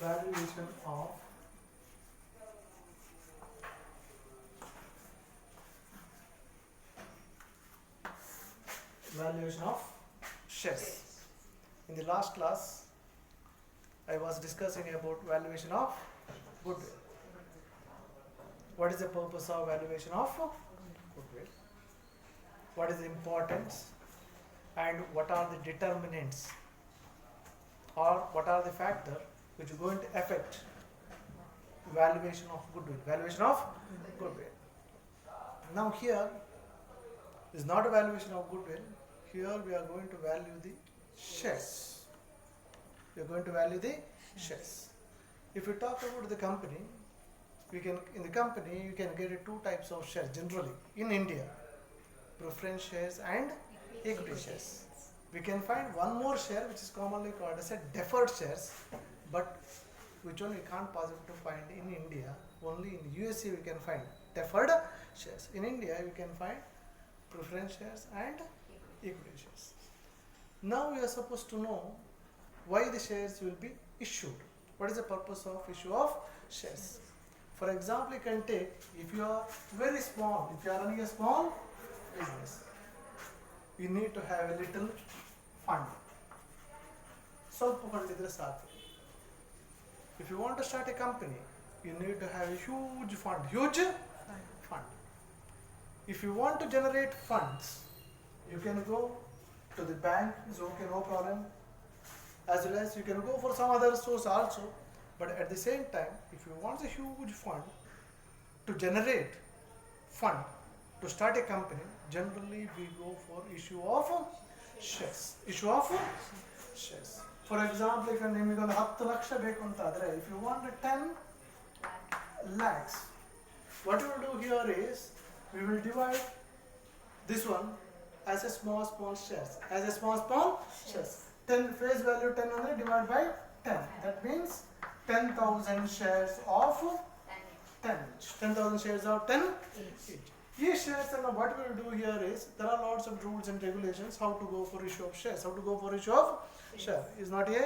valuation of shares. In the last class, I was discussing about valuation of goodwill. What is the purpose of valuation of goodwill? What is the importance? And what are the determinants? Or what are the factors which are going to affect valuation of goodwill? Valuation of goodwill. Now here is not a valuation of goodwill. Here we are going to value the shares. We are going to value the shares. If we talk about the company, in the company you can get two types of shares generally in India: preference shares and equity shares. We can find one more share which is commonly called as a deferred shares, but which one we can't possibly find in India. Only in the USA we can find deferred shares. In India we can find preference shares and equity shares. Now we are supposed to know why the shares will be issued. What is the purpose of issue of shares? For example, you can take, if you are very small, if you are running a small business, you need to have a little fund. ಸ್ವಲ್ಪ fund idre ಸಾಕು. If you want to start a company, you need to have a huge fund. If you want to generate funds, you can go to the bank, it's okay, no problem. As well as you can go for some other source also. But at the same time, if you want a huge fund to generate fund to start a company, generally we go for issue of shares. For example, if you want 10 lakhs ಬೇಕು ಅಂತ ಆದರೆ, if you want 10 lakhs, what we will do here is we will divide this one as a small shares. 10 face value 10 only divided by 10. That means 10,000 shares of 10 each. 10,000 shares of 10 each. These shares, and what we will do here is, there are lots of rules and regulations how to go for issue of shares. Share is not a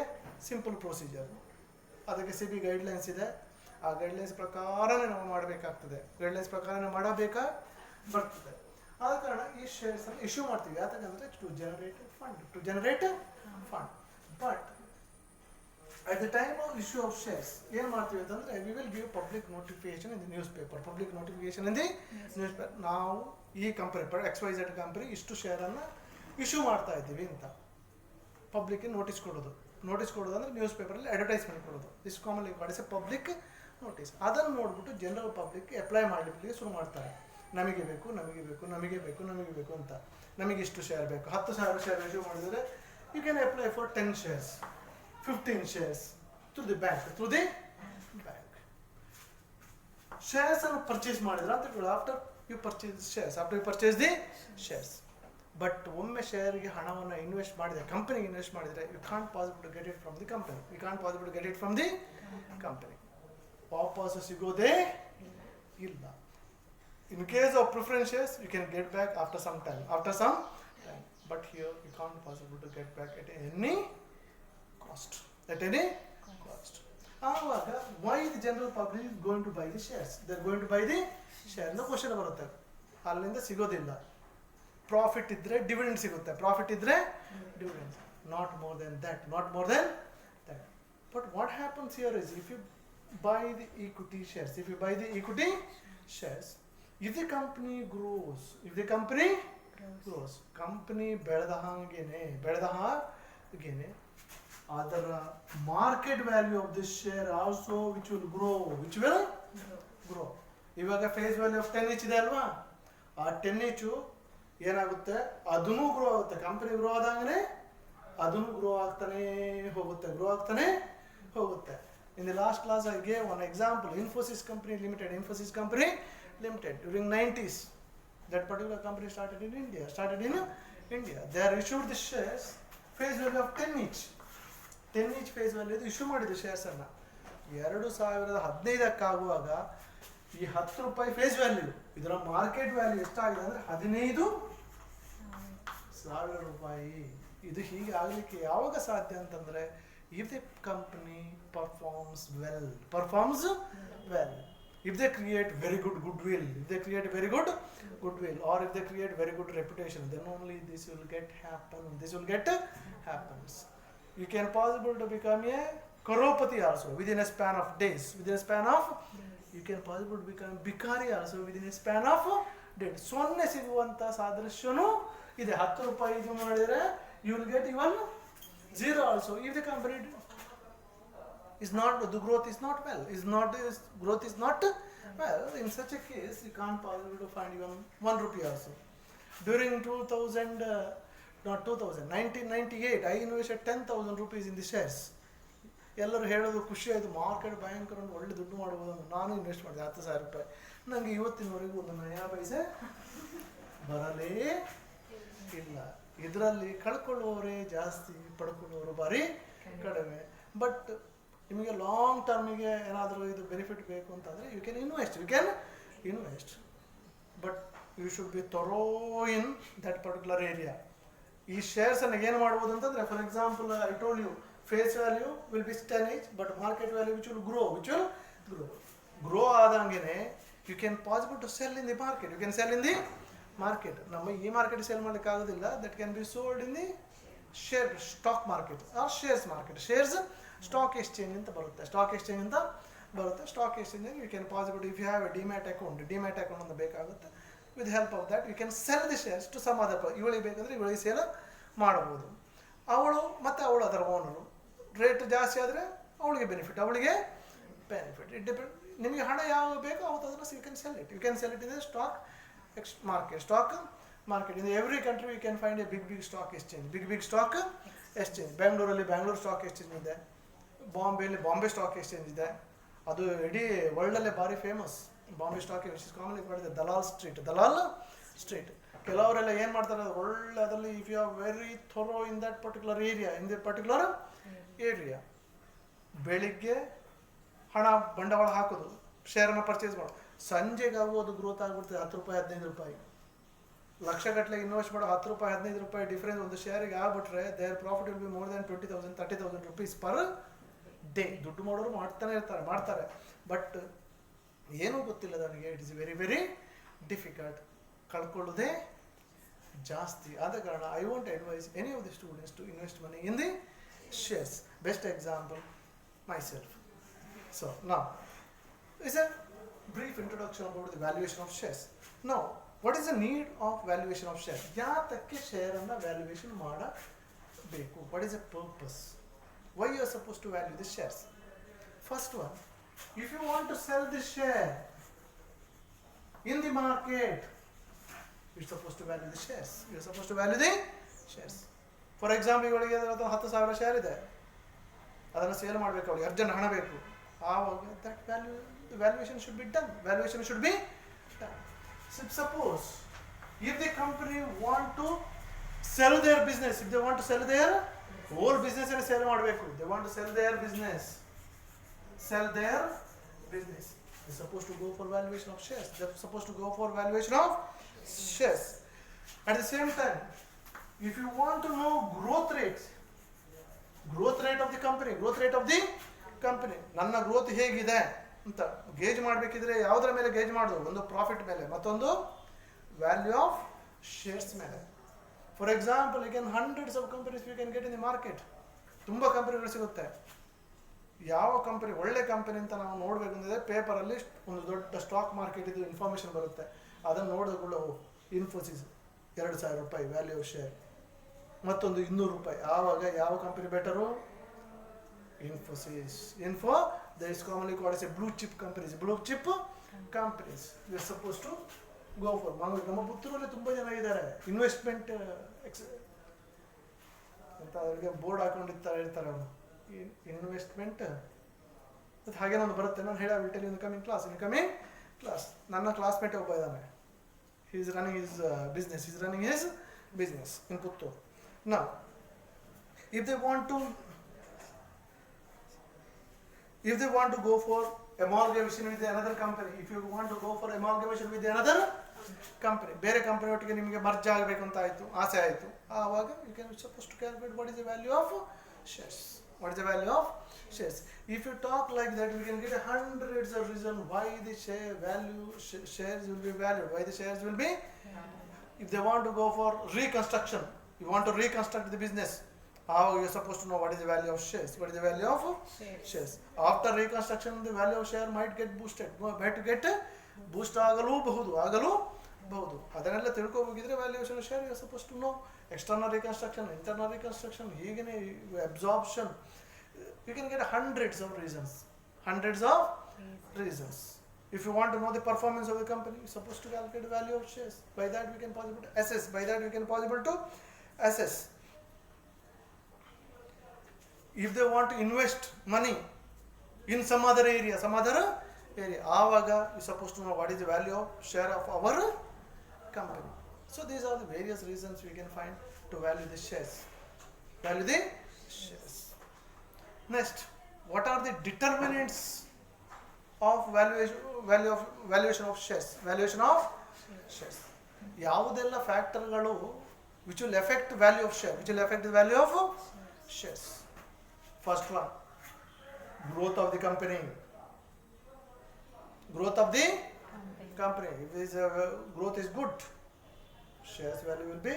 simple procedure. ಅದಕ್ಕೆ SEBI guidelines ಇದೆ. ಆ guidelines ಪ್ರಕಾರನೇ ನಾವು ಮಾಡಬೇಕಾಗ್ತದೆ. Guidelines ಪ್ರಕಾರನೇ ಬರ್ತದೆ. ಆದ ಕಾರಣ ಈ ಶೇರ್ಸ್ ಅನ್ನು ಇಶ್ಯೂ ಮಾಡ್ತೀವಿ. ಯಾಕಂದ್ರೆ to generate fund. But at the time of issue of shares, ಏನು ಮಾಡ್ತೀವಿ ಅಂತಂದರೆ, we will give public notification in the newspaper. ನಾವು ಈ ಕಂಪನಿ XYZ ಕಂಪನಿ ಇಷ್ಟು ಶೇರನ್ನು ಇಶ್ಯೂ ಮಾಡ್ತಾ ಇದ್ದೀವಿ ಅಂತ ಪಬ್ಲಿಕ್ಗೆ ನೋಟಿಸ್ ಕೊಡೋದು ಅಂದರೆ ನ್ಯೂಸ್ ಪೇಪರಲ್ಲಿ ಅಡ್ವರ್ಟೈಸ್ಮೆಂಟ್ ಕೊಡೋದು. This commonly called A public notice. ಅದನ್ನು ನೋಡಿಬಿಟ್ಟು ಜನರಲ್ ಪಬ್ಲಿಕ್ ಅಪ್ಲೈ ಮಾಡಲಿಕ್ಕೆ ಶುರು ಮಾಡ್ತಾರೆ. ನಮಗೆ ಬೇಕು ಅಂತ. ನಮಗೆ ಇಷ್ಟು ಶೇರ್ ಬೇಕು. 10,000 ಶೇರ್ ಇಶ್ಯೂ ಮಾಡಿದರೆ you can apply for 10 shares, 15 shares through the bank. Shares ಅನ್ನು ಪರ್ಚೇಸ್ ಮಾಡಿದ್ರೆ ಅಂತ ಹೇಳಿ, after you purchase the shares. But ಒಮ್ಮೆ ಶೇರ್ಗೆ ಹಣವನ್ನು ಇನ್ವೆಸ್ಟ್ ಮಾಡಿದರೆ, ಕಂಪನಿಗೆ ಇನ್ವೆಸ್ಟ್ ಮಾಡಿದರೆ, you can't possible to get it from the company. ವಾಪಸ್ ಸಿಗೋದೇ ಇಲ್ಲ. In case of preference shares, you can get back after some time. But here you can't possible to get back at any cost. ಆವಾಗ why the general public is going to buy the shares? They are going to buy the share. No question ಬರುತ್ತೆ. ಅಲ್ಲಿಂದ ಸಿಗೋದಿಲ್ಲ. Profit ಇದ್ರೆ dividend ಸಿಗುತ್ತೆ. Not more than that. But what happens here is, if you buy the equity shares, if the company grows, company ಬೆಳೆದ ಹಾಗೇನೆ ಅದರ market value of this share also which will grow. ಇವಾಗ face value of 10 each ಇದೆ ಅಲ್ವಾ, ಆ 10 each ಏನಾಗುತ್ತೆ, ಅದನ್ನು grow ಆಗುತ್ತೆ. ಕಂಪನಿ ಗ್ರೋ ಆದಂಗೆ ಅದನ್ನು ಗ್ರೋ ಆಗ್ತಾನೆ ಹೋಗುತ್ತೆ. In the last class I gave one example, Infosys Company Limited. During 90s, that particular company started in India. They are issued the shares face value of 10 each. 10 each face value issue ಮಾಡಿದ shares ಅನ್ನ 2015 ಆಗುವಾಗ ಈ 10 ರೂಪಾಯಿ face value, ಇದರ market value ಎಷ್ಟಾಗಿದೆ ಅಂದರೆ 15,000 ರೂಪಾಯಿ. ಇದು ಹೀಗೆ ಆಗಲಿಕ್ಕೆ ಯಾವಾಗ ಸಾಧ್ಯ ಅಂತಂದರೆ, if the company performs well, if they create very good goodwill, or if they create very good reputation, then only this will happens. You can possible to become a crorepati also within a span of days, you can possible to become bikari also within a span of days. ಸೊನ್ನೆ ಸಿಗುವಂತ ಸಾದೃಶ್ಯನೂ ಇದೆ. 10 ರೂಪಾಯಿ ಇದು ಮಾಡಿದ್ರೆ you will get even zero also if the company is not, the growth is not well, in such a case you can't possible to find even 1 rupee also. During 1998 I invested 10,000 rupees in the shares. ಎಲ್ಲರೂ ಹೇಳೋದು ಖುಷಿ ಆಯಿತು, market ಭಯಂಕರ ಒಳ್ಳೆ ದುಡ್ಡು ಮಾಡ್ಬೋದು ಅಂತ. ನಾನು ಇನ್ವೆಸ್ಟ್ ಮಾಡಿದೆ 10,000 ರೂಪಾಯಿ. ನನಗೆ ಇವತ್ತಿನವರೆಗೂ ಒಂದು ನಯಾ ಪೈಸೆ ಬರಲೇ ಇಲ್ಲ. ಇದರಲ್ಲಿ ಕಳ್ಕೊಳ್ಳುವವರೇ ಜಾಸ್ತಿ, ಪಡ್ಕೊಳ್ಳುವವರು ಭಾರಿ ಕಡಿಮೆ. ಬಟ್ ನಿಮಗೆ ಲಾಂಗ್ ಟರ್ಮಿಗೆ ಏನಾದರೂ ಇದು ಬೆನಿಫಿಟ್ ಬೇಕು ಅಂತಂದರೆ you can invest, but you should be thorough in that particular area. ಈ ಶೇರ್ಸನ್ನು ಏನು ಮಾಡ್ಬೋದು ಅಂತಂದರೆ, for example I told you, face value will be 10 each, but market value which will grow ಆದಂಗೆ you can possible to sell in the market. ನಮ್ಮ ಈ market sale ಮಾಡಲಿಕ್ಕೆ ಆಗೋದಿಲ್ಲ. That can be sold in the stock market or shares stock exchange ಅಂತ ಬರುತ್ತೆ. Stock exchange you can possible, if you have a demat account ಅಂತ ಬೇಕಾಗುತ್ತೆ. With help of that you can sell the shares to some other. ಇವಳಿಗೆ ಬೇಕಂದ್ರೆ ಇವಳಿಗೆ sale ಮಾಡಬಹುದು. ಅವಳು ಅದರ ಓನರು. ರೇಟ್ ಜಾಸ್ತಿ ಆದರೆ ಅವಳಿಗೆ ಬೆನಿಫಿಟ್. It depend. ನಿಮಗೆ ಹಣ ಯಾವಾಗ ಬೇಕೋ ಅವತ್ತು ಅದನ್ನು you can sell it in the stock market. In every country you can find a big stock exchange. ಬೆಂಗಳೂರಲ್ಲಿ ಬ್ಯಾಂಗ್ಳೂರ್ ಸ್ಟಾಕ್ ಎಕ್ಸ್ಚೇಂಜ್ ಇದೆ, ಬಾಂಬೆಯಲ್ಲಿ ಬಾಂಬೆ ಸ್ಟಾಕ್ ಎಕ್ಸ್ಚೇಂಜ್ ಇದೆ. ಅದು ಇಡೀ ವರ್ಲ್ಡಲ್ಲೇ ಭಾರಿ famous. Bombay stock exchange commonly ಮಾಡಿದೆ ದಲಾಲ್ ಸ್ಟ್ರೀಟ್. ಕೆಲವರೆಲ್ಲ ಏನು ಮಾಡ್ತಾರೆ, ಅದು ಒಳ್ಳೆ ಅದರಲ್ಲಿ if you are very thorough in that particular area, ಬೆಳಿಗ್ಗೆ ಹಣ ಬಂಡವಾಳ ಹಾಕೋದು, ಶೇರನ್ನು ಪರ್ಚೇಸ್ ಮಾಡೋದು, ಸಂಜೆಗೆ ಆಗೋದು ಗ್ರೋತ್ ಆಗಿಬಿಡ್ತದೆ 10 ರೂಪಾಯಿ 15 ರೂಪಾಯಿ. ಲಕ್ಷಗಟ್ಟಲೆ ಇನ್ವೆಸ್ಟ್ ಮಾಡೋ 10 ರೂಪಾಯಿ 15 ರೂಪಾಯಿ ಡಿಫ್ರೆನ್ಸ್ ಒಂದು ಶೇರಿಗೆ ಆಗ್ಬಿಟ್ರೆ there profit will be more than 20,000 30,000 rupees per day. ದುಡ್ಡು ಮಾಡೋರು ಮಾಡ್ತಾರೆ. ಬಟ್ ಏನೂ ಗೊತ್ತಿಲ್ಲ ನನಗೆ. It is very very difficult. ಕಳ್ಕೊಳ್ಳೋದೇ ಜಾಸ್ತಿ. ಆದ ಕಾರಣ I want advise any of the students to invest money in the shares. Best example, myself. So now is a brief introduction about the valuation of shares. Now what is the need of valuation of shares? ಯಾತಕ್ಕೆ share ಅನ್ನು valuation ಮಾಡಬೇಕು? What is the purpose? Why you are supposed to value the shares? First one, if you want to sell the share in the market, you're supposed to value the shares. For example, ಇವಳಿಗೆ 10,000 share ಇದೆ, ಅದನ್ನು sale ಮಾಡಬೇಕು, ಅವಳಿಗೆ urgent ಹಣ ಬೇಕು. ಆವಾಗ that valuation should be done. Suppose if the company want to sell their business, if they want to sell their whole business and sell ಮಾಡಬೇಕು, they want to sell their business, they're supposed to go for valuation of shares. At the same time, if you want to know growth rate of the company, ನನ್ನ growth ಹೇಗಿದೆ ಅಂತ gauge ಮಾಡಬೇಕಿದ್ರೆ ಯಾವುದರ ಮೇಲೆ gauge ಮಾಡೋದು? ಒಂದು profit ಮೇಲೆ, ಮತ್ತೊಂದು value of shares ಮೇಲೆ. For example, you can hundreds of companies you can get in the market. ತುಂಬ ಕಂಪನಿಗಳು ಸಿಗುತ್ತೆ. ಯಾವ ಕಂಪನಿ ಒಳ್ಳೆ ಕಂಪನಿ ಅಂತ ನಾವು ನೋಡಬೇಕಂದ್ರೆ ಪೇಪರಲ್ಲಿ ಒಂದು ದೊಡ್ಡ ಸ್ಟಾಕ್ ಮಾರ್ಕೆಟ್ ಇದು ಇನ್ಫಾರ್ಮೇಷನ್ ಬರುತ್ತೆ. ಅದನ್ನು ನೋಡಿದ್ಕೊಳ್ಳೋ ಇನ್ಫೋಸಿಸ್ 2,000 ರೂಪಾಯಿ ವ್ಯಾಲ್ಯೂ ಆಫ್ ಶೇರ್, ಮತ್ತೊಂದು 200 ರೂಪಾಯಿ. ಆವಾಗ ಯಾವ company better? Infosys. There is commonly called as a blue chip companies. We are supposed to go for. ನಮ್ಮ ಪುತ್ತೂರಲ್ಲಿ ತುಂಬ ಜನ ಇದ್ದಾರೆ, ಇನ್ವೆಸ್ಟ್ಮೆಂಟ್ ಅಂತ ಅವರಿಗೆ ಬೋರ್ಡ್ ಹಾಕೊಂಡಿರ್ತಾರೆ ಅವರು ಇನ್ವೆಸ್ಟ್ಮೆಂಟ್ ಮತ್ತು ಹಾಗೆ ನಾನು ಬರುತ್ತೆ. ನಾನು ಹೇಳಿ will tell you in coming class. ನನ್ನ ಕ್ಲಾಸ್ಮೇಟ್ ಒಬ್ಬ ಇದ್ದಾನೆ. he is running his business in Puttur. Now if they want to go for amalgamation with another company, if you want to go for amalgamation with another company, ಬೇರೆ company ಒಟ್ಟಿಗೆ ನಿಮಗೆ merge ಆಗಬೇಕು ಅಂತ ಆಯಿತು, ಆಸೆ ಆಯಿತು, ಆವಾಗ you can supposed to calculate what is the value of shares. What is the value of shares? If you talk like that, we can get hundreds of reasons why the shares will be valued. Why the shares will be? If they want to go for reconstruction, you want to reconstruct the business, how you are supposed to know what is the value of shares? What is the value of shares? After reconstruction, the value of share might get boosted. Might get boost ಆಗಲೂಬಹುದು. ಅದನ್ನೆಲ್ಲ ತಿಳ್ಕೊಬೇಕಿದ್ರೆ valuation share you are suppose to know. External reconstruction, internal reconstruction, ಹೀಗೇನೆ absorption, you can get hundreds of reasons. If you want to know the performance of the company, you are supposed to calculate the value of shares. By that we can possible to assess. If they want to invest money in some other area, ಆವಾಗ you are supposed to know what is the value of share of our company. So these are the various reasons we can find to value the shares. Next, what are the determinants of valuation of shares? ಯಾವುದೆಲ್ಲ ಫ್ಯಾಕ್ಟರ್ಗಳು which will affect the value of share, which will affect the value of shares? First one, growth of the company. If this growth is good, shares value will be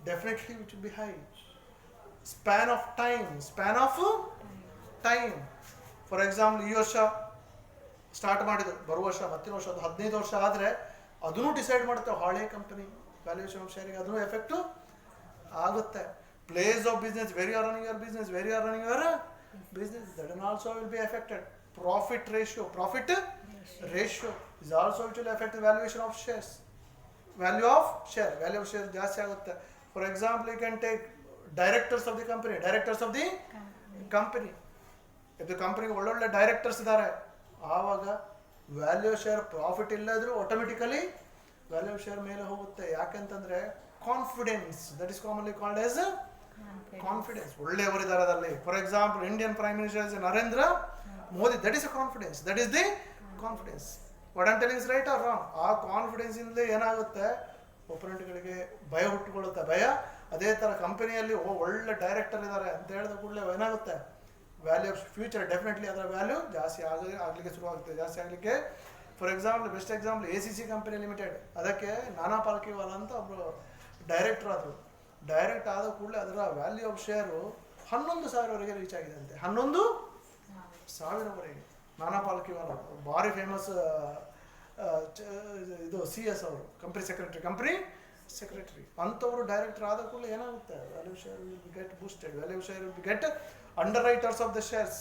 definitely which will be high. Span of time. For example, ಈ ವರ್ಷ start ಮಾಡಿದ್ರು, ಬರುವ ವರ್ಷ ಮತ್ತಿನ ವರ್ಷ 15 ವರ್ಷ ಆದರೆ ಅದನ್ನು ಡಿಸೈಡ್ ಮಾಡುತ್ತೆ ಹಾಳೆ ಕಂಪನಿ ವ್ಯಾಲ್ಯೂಯೇಷನ್ ಆಫ್ ಶೇರಿಗೆ, ಅದನ್ನು ಎಫೆಕ್ಟ್ ಆಗುತ್ತೆ. Place of business, where you are running your business, that and also will be affected. Profit ratio is also which will affect the valuation of shares. Value of share ಜಾಸ್ತಿ ಆಗುತ್ತೆ. For example, you can take directors of the company. If the company ಒಳ್ಳೊಳ್ಳೆ directors ಇದ್ದಾರೆ, ಆವಾಗ value share profit ಇಲ್ಲದ್ರೂ automatically value share ಮೇಲೆ ಹೋಗುತ್ತೆ. ಯಾಕೆಂತಂದ್ರೆ confidence, that is commonly called as confidence. ಒಳ್ಳೆಯವರಿದ್ದಾರೆ ಅದರಲ್ಲಿ. For example, Indian prime minister Narendra Modi, that is a confidence. What am telling is right or wrong? ಆ ಕಾನ್ಫಿಡೆನ್ಸ್ ಇಂದಲೇ ಏನಾಗುತ್ತೆ, ಒಪೊನೆಂಟ್ಗಳಿಗೆ ಭಯ ಹುಟ್ಟುಕೊಳ್ಳುತ್ತೆ. ಅದೇ ಥರ ಕಂಪನಿಯಲ್ಲಿ ಒಳ್ಳೆ ಡೈರೆಕ್ಟರ್ ಇದ್ದಾರೆ ಅಂತ ಹೇಳಿದ ಕೂಡಲೇ ಏನಾಗುತ್ತೆ, ವ್ಯಾಲ್ಯೂ ಆಫ್ ಫ್ಯೂಚರ್ ಡೆಫಿನೆಟ್ಲಿ ಅದರ ವ್ಯಾಲ್ಯೂ ಜಾಸ್ತಿ ಆಗಲಿಕ್ಕೆ ಶುರುವಾಗುತ್ತೆ. For example, best example ACC company limited. ಅದಕ್ಕೆ ನಾನಾ ಪಾಲ್ಕಿವಾಲಾ ಅಂತ ಒಬ್ಬರು ಡೈರೆಕ್ಟರ್ ಆದರು. ಡೈರೆಕ್ಟ್ ಆದ ಕೂಡಲೇ ಅದರ ವ್ಯಾಲ್ಯೂ ಆಫ್ ಶೇರು 11,000ವರೆಗೆ ರೀಚ್ ಆಗಿದೆ ಅಂತೆ. 11,000ವರೆಗೆ. ನಾನಾ ಪಾಲ್ಕಿವಾಲಾ ಭಾರಿ ಫೇಮಸ್ ಇದು CS ಅವರು, ಕಂಪನಿ ಸೆಕ್ರೆಟರಿ ಅಂಥವರು ಡೈರೆಕ್ಟರ್ ಆದ ಕೂಡಲೇ ಏನಾಗುತ್ತೆ, value share will be get boosted. Value share will be get under writers of the shares.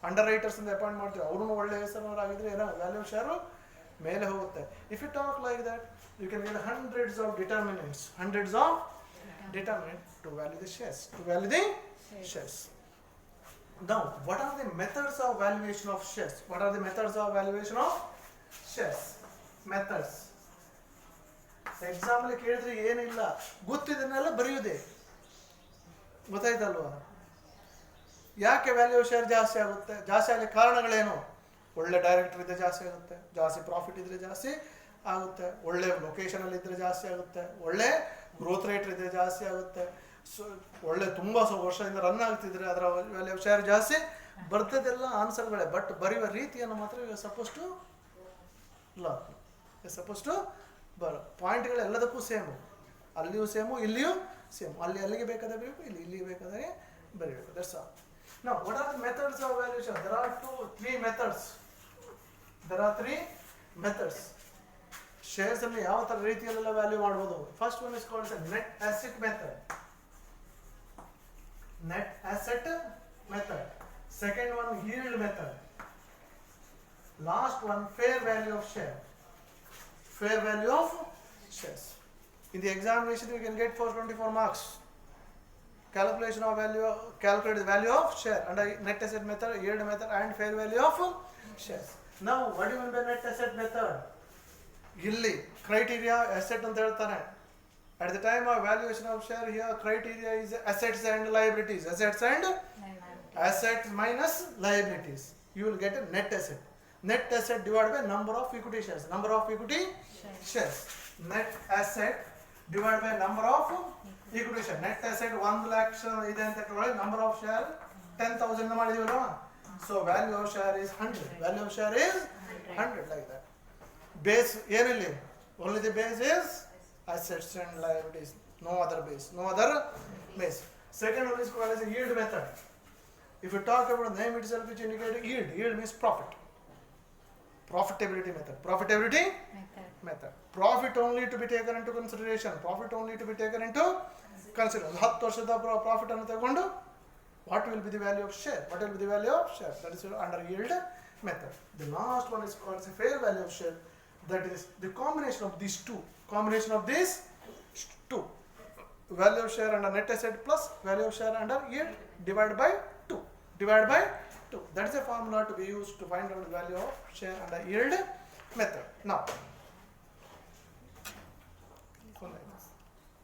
Under writers ಅಂತ ಅಪಾಯಿಂಟ್ ಮಾಡ್ತೀವಿ, ಅವರು ಒಳ್ಳೆ ಹೆಸರವರಾಗಿದ್ರೆ ಏನೋ ವ್ಯಾಲ್ಯೂ ಶೇರು ಮೇಲೆ ಹೋಗುತ್ತೆ. If you talk like that, you can get hundreds of determinants to value the shares. Now, what are the methods of valuation of shares? Methods. Example ಕೇಳಿದ್ರೆ ಏನಿಲ್ಲ, ಗೊತ್ತಿದ್ದನ್ನೆಲ್ಲ ಬರೆಯುವುದೇ. ಗೊತ್ತಾಯ್ತಲ್ವಾ? ಯಾಕೆ ವ್ಯಾಲ್ಯೂ ಶೇರ್ ಜಾಸ್ತಿ ಆಗಲಿಕ್ಕೆ ಕಾರಣಗಳೇನು? ಒಳ್ಳೆ ಡೈರೆಕ್ಟರ್ ಇದ್ದರೆ ಜಾಸ್ತಿ ಆಗುತ್ತೆ, ಜಾಸ್ತಿ ಪ್ರಾಫಿಟ್ ಇದ್ದರೆ ಜಾಸ್ತಿ ಆಗುತ್ತೆ, ಒಳ್ಳೆ ಲೊಕೇಶನಲ್ಲಿ ಇದ್ದರೆ ಜಾಸ್ತಿ ಆಗುತ್ತೆ, ಒಳ್ಳೆ ಗ್ರೋತ್ ರೇಟ್ ಇದ್ದರೆ ಜಾಸ್ತಿ ಆಗುತ್ತೆ, ಒಳ್ಳೆ ತುಂಬ ವರ್ಷದಿಂದ ರನ್ ಆಗ್ತಿದ್ರೆ ಅದರ ವ್ಯಾಲ್ಯೂ ಶೇರ್ ಜಾಸ್ತಿ ಬರ್ತದೆಲ್ಲ ಆನ್ಸರ್ಗಳೇ. ಬಟ್ ಬರೆಯುವ ರೀತಿಯನ್ನು ಮಾತ್ರ ಸಪೋಸ್ ಟು ಬರೋ ಪಾಯಿಂಟ್ಗಳು ಎಲ್ಲದಕ್ಕೂ ಸೇಮು, ಅಲ್ಲಿಯೂ ಸೇಮು, ಇಲ್ಲಿಯೂ ಸೇಮು. ಅಲ್ಲಿಗೆ ಬೇಕಾದರೆ ಬೇಕು, ಇಲ್ಲಿಗೆ ಬೇಕಾದರೆ ಬರೀಬೇಕು. That's all. Now, what are the methods of valuation? There are three methods. Shares ಅಲ್ಲಿ ಯಾವ ತರ ರೀತಿಯಲ್ಲೆಲ್ಲ ವ್ಯಾಲ್ಯೂ ಮಾಡಬಹುದು. First one is called the net asset method. Second one, yield method. Last one, fair value of shares. In the examination, you can get for 24 marks. Calculate the value of share under net asset method, yield method, and fair value of shares. Now, what do you mean by net asset method? Illi criteria asset anta heltane. At the time of valuation of share, here criteria is assets and liabilities. Assets minus liabilities. You will get a net asset. Net asset divided by number of equity shares. Net asset divided by number of equity share. Net asset 1 lakh ಇದೆ ಅಂತ ಇಟ್ಕೊಳ್ಳಿ, number of share 10,000 ಮಾಡಿದೀವಲ್ಲ. So value of share is 100. Value of share is 100 like that. Base ಏನಿಲ್ಲ, only the base is assets and liabilities, no other base, no other base. Second one is called as a yield method. If you talk about the name itself which indicates yield, yield means profit. Profitability method. Profitability method. Profit only to be taken into consideration. Profit only to be taken into consideration. 10 ವರ್ಷದ profit ಅನ್ನು ತಗೊಂಡು what will be the value of share? What will be the value of share? That is under yield method. The last one is called as a fair value of share. That is the combination of these two. Combination of these two. Value of share under net asset plus value of share under yield divided by 2. Divided by 2. That is a formula to be used to find out the value of share under yield method. Now,